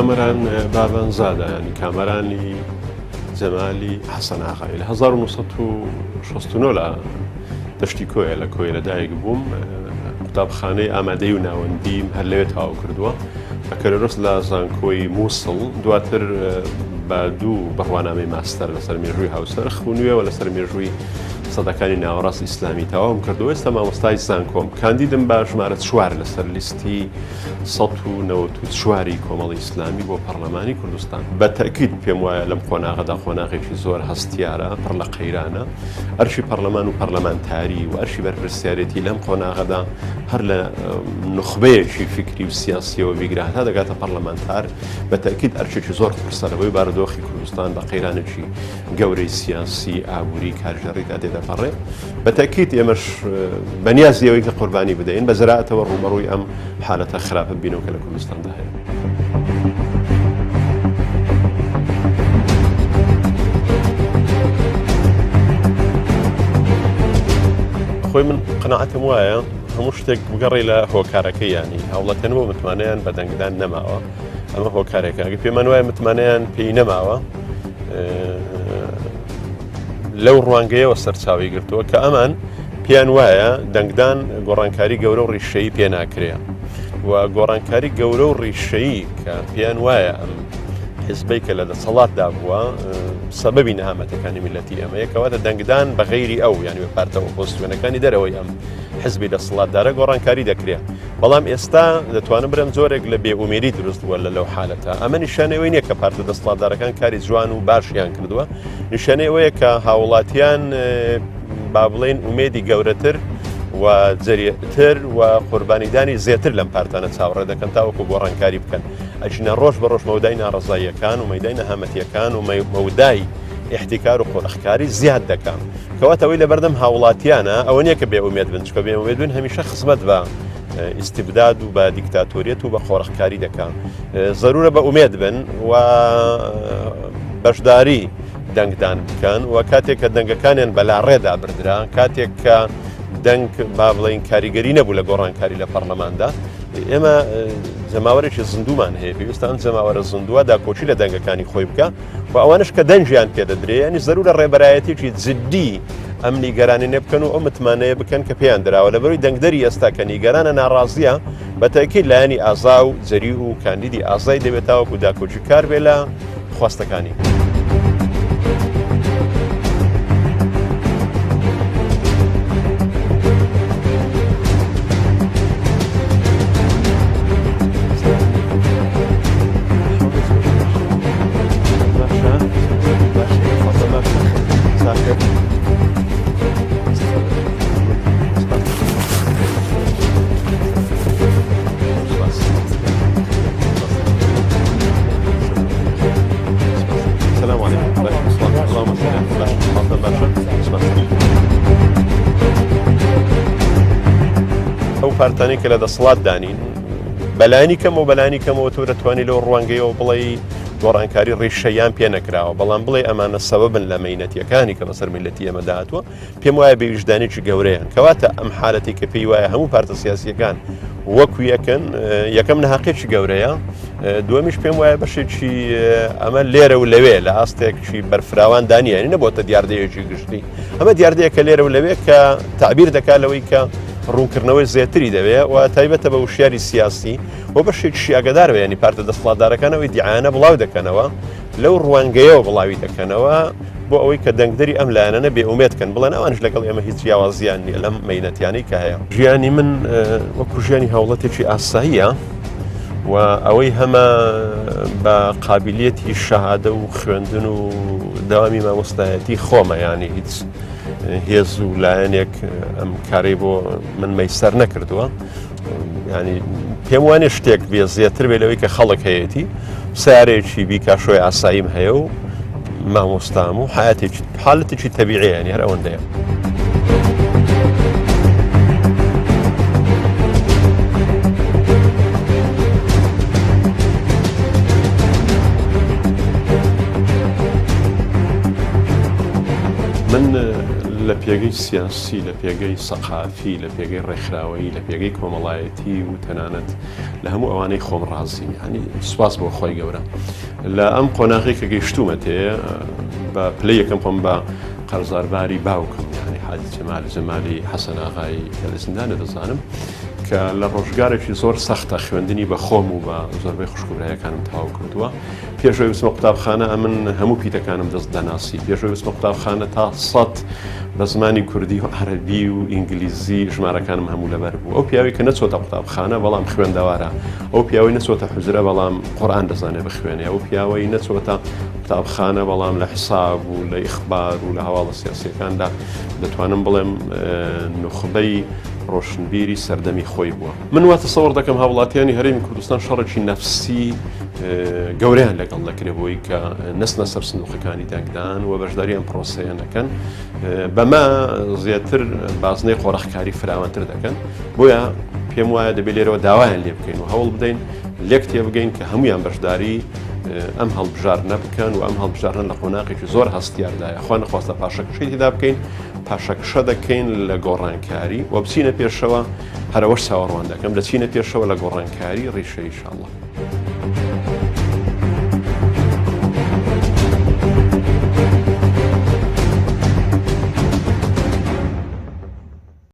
کامەران بابەنزادە ینی کامەرانی جەمالی حەسەن ئاغای لە 1969 لە دەشتی کۆیە لە کۆیلەدایک بووم قوتابخانەی ئامادەی و ناوەندیم هەر لەوێ تاو کردووە ئەکەرەڕست لە زانکۆی مووسڵ دواتر بە دوو بڕوانامەی ماستەر لەسەر مێژووی هاوسەر خوێنوویەوە لەسەر مێژووی سەدەکانی ناوەڕاست ئیسلامی تەواوم کردو ئێستا مامۆستای زانکۆم کاندیدم بە ژمارە 4 لەسەر لیستی 1994 کۆمەڵی ئیسلامی بۆ پەرلەمانی کوردستان بە تەکید پێم وایە لەم قۆناغەدا قۆناغێکی زۆر هەستیارە پڕ لە قەیرانە ئەرشی پەرلەمان و پەرلەمانتاری و ئەرشی بەرپرسیارەتی لەم قۆناغەدا هەر لە نخبەیەکی فکری و سیاسیەوە بیگران تا دەگاتە پەرلەمانتار بە تەکید ئەرشێکی زۆر قورسەرەوەی بارودۆخی کوردستان بە قەیرانێکی گەورەی سیاسی ئابووری کارژێڕیدا دێدەپەڕێ بە تەکید ئێمەش بەنیازیەوەی کە قوربانی بدەین بە زەراتەوە ڕووبەڕووی ئەم حالەتە خراپە بینەوە کە لە کوردستاندا هەیە. خۆی من قەناعەتم وایە هەموو شتێک بگەڕێ لە هۆکارەکەی ینی هەوڵەتەنەوە متمانەیان بە دەنگدان نەماوە ئەمە هۆکارێکە ئەگە پێمان وایە متمانەیان پێی نەماوە لەو ڕوانگەیەوە سەرچاوی گرتووە کە ئەمان پێیان وایە دەنگدان گۆڕانکاری گەورە و ڕیشەیی پێ ناکرێ و گۆڕانکاری گەورە و ڕیشەیی کە پێیان وایە ئەم حیزبەی کە لە دەسەڵاتدا بووە سەبەبی نەهامەتەکانی میلەتی ئەمەیە کەواتە دەنگدان بە غەیری ئەو یعنی بە پارتەوە ئۆپۆزیسیۆنەکانی دەرەوەی ئەم حیزبی دەسەڵاتدارە گۆڕانکاری دەکرێت بەڵام ئێستا دەتوانم برم زۆرێک لە بێئومێدی دروست بووە لەو حالەتە ئەمە نیشانەوەی نییە کە پارتە دەسەڵاتدارەکان کاری جوان و باشیان کردووە نیشانەی ئەوەیە کە هاوڵاتیان با بڵێن ئومێدی گەورەتر و جەریەتر و قوربانیدانی زیاتر لەم پارتانە چاوەڕێ دەکەن تاوەکو گۆڕانکاری بکەن ئەچینە ڕۆژ بە ڕۆژ مەودای ناڕەزاییەکان و مەیدای نەهامەتیەکان و مەودای احتیکار و قۆڵەخکاری زیاد دەکەن کەواتەوەی لە بەردەم هاوڵاتیانە ئەوە نییە کە بێئومێد بن چکە بێئومێد بن هەمیشە خزمەت بە ئیستیبداد و بە دیکتاتۆریەت و بە خۆڕەخکاری دەکەن زەرورە بە ئومێد بن و بەشداری دەنگدان بکەن و کاتێک کە دەنگەکانیان بەلاڕێدا بردرا کاتێک کە دەنگ با بڵین کاریگەری نەبوو لە گۆڕانکاری لە پەرلەماندا ئێمە جەماوەرێکی زیندومان هەیە پێویستە ئەم جەماوەرە زیندووە داکۆچی لە دەنگەکانی خۆی بکە و ئەوانش کە دەنجیان پێدەدرێ ینی زەرورە ڕێبەرایەتێکی جددی ئەم نیگەرانی نێ بکەن و ئەو متمانەیە بکەن کە پێیان دراوە لەبەروی دەنگدەری ئێستا کە نیگەرانە ناڕازیە بە تاکید لایەنی ئازا و جەری و کاندیدی ئازای دەبێت تاوەکو داکۆچی کار بێ لە خواستەکانی. ئەو پارتانی کە لە دەسەڵات دانین بەلایانی کەم و بەلایانی کەمەوە تۆ دەتوانانی لەو ڕوانگەیەوە بڵێ گۆڕانکاری ڕیشەیان پێ نەکراوە بەڵام بڵێ ئەمانە سەبەبن لە مەینەتیەکانی کە بەسەر میلەتی ئێمە داهاتووە پێم وایە بە ویژدانێکی گەورەیان کەواتە ئەم حالەتی کە پێی وایە هەموو پارتە سیاسیەکان وەکو یەکەم نەحەقێکی گەورەیە دووەمیش پێم وایە بەشێکی ئەمە لێرە و لەوێ لە ئاستێکی بەرفراوان دانیانی نەبووە دیاردەیەکی گشتی ئەمە دیاردەیە کە لێرە و لەوێ کە تعبیر دەکات لەوەی کە ڕوونکردنەوەی زیاتری دەوێت و تایبەتە بە وشیاری سیاسی و بەشێکی ئاگدار بێ ینی پارتە دەسەڵاتدارەکانەوەی دیعانە بڵاو دەکەنەوە لەو ڕوانگەیەوە بڵاوی دەکەنەوە بۆ ئەوەی کە دەنگدەری ئەم لایەنە بێئومێدکەن بڵێن ئەوانش لەگەڵ ئێمە هیچ جیاوازیان نییە لەم مەینەتیانەی کە هەیە ژیانی من وەکو ژیانی هاوڵەتێکی ئاساییە و ئەوەی هەمە بە قابلیەتی شەهادە و خوێندن و داوامی مامۆستایەتی خۆمە ینی هیچ هێز و لایەنێک ئەم کارەی بۆ من مەیسەر نەکردووە ینی پێم وانێ شتێک بێ زیاتر بێ لەوەی کە خەڵک هەیەی سیارێکی بیکاشۆی ئاساییم هەیە و مامۆستام و حالەتێکی تەبیعی ینی هەر ئەوەندەیە. من لە پێگەی سیاسی، لە پێگەی سەقافی، لە پێگەی ڕێکخراوەیی، لە پێگەی کۆمەڵایەتی و تەنانەت لە هەموو ئەوانەی خۆم ڕازیم، ینی سوپاس بۆ خۆی گەورە لە ئەم قۆناغی کە گەیشتومە تێ بە پلەی یەکەم خۆم بە قەرزارباری باوکم، ینی حاجی جەمالی حەسەن ئاغایی کە لە زیندانە دەزانم کە لە ڕۆژگارێکی زۆر سەختە خوێندنی بە خۆم و بە زۆربەی خوشکبرایەکانم تاو کردووە. پێشەوەی وچمە قوتابخانە ئەمن هەموو پیتەکانم دەست دەناسی، پێشەوەی وچمە قوتابخانە تا 100 بە زمانی کوردی و عەرەبی و ئینگلیزی ژمارەکانم هەموو لەبەر بوو. ئەو پیاوەی کە نەچۆتە قوتابخانە بەڵام خوێندەوارە، ئەو پیاوەی نەچۆتە حوزرە بەڵام قورئان دەزانێت بخوێنێ، ئەو پیاوەی نەچۆتە قوتابخانە بەڵام لە حساب و لە ئیخبار و لە هەواڵە سیاسیەکاندا دەتوانم بڵێم نخبەی ڕۆشنبیری سەردەمی خۆی بووە. من وا تەسەوەڕ دەکەم هاوڵاتیانی هەرێمی کوردستان شەڕێکی نەفسی گەورەیان لەگەڵ دەکرێت بۆی کە نەسنە سەر سندوقەکانی دەنگدان و بەشداری ئەم پرۆسەیە نەکەن، بەمە زیاتر بازنەی قۆڕەخکاری فراوانتر دەکەن. بۆیە پێم وایە دەبێت لێرەوە داوایان لێ بکەین و هەوڵ بدەین لێک تێبگەین کە هەمویان بەشداری ئەم هەڵبژارنە بکەن و ئەم هەڵبژارنە لە قۆناغێکی زۆر هەستیاردایە. خوا نەخواستە پاشەکشەی تێدا بکەین، پاشەکشە دەکەین لە گۆڕانکاری و بچینە پێشەوە، هەرەوەش چاوەڕوان دەکەم لە چینە پێشەوە لە گۆڕانکاری ڕیشە ئینشاءڵڵا.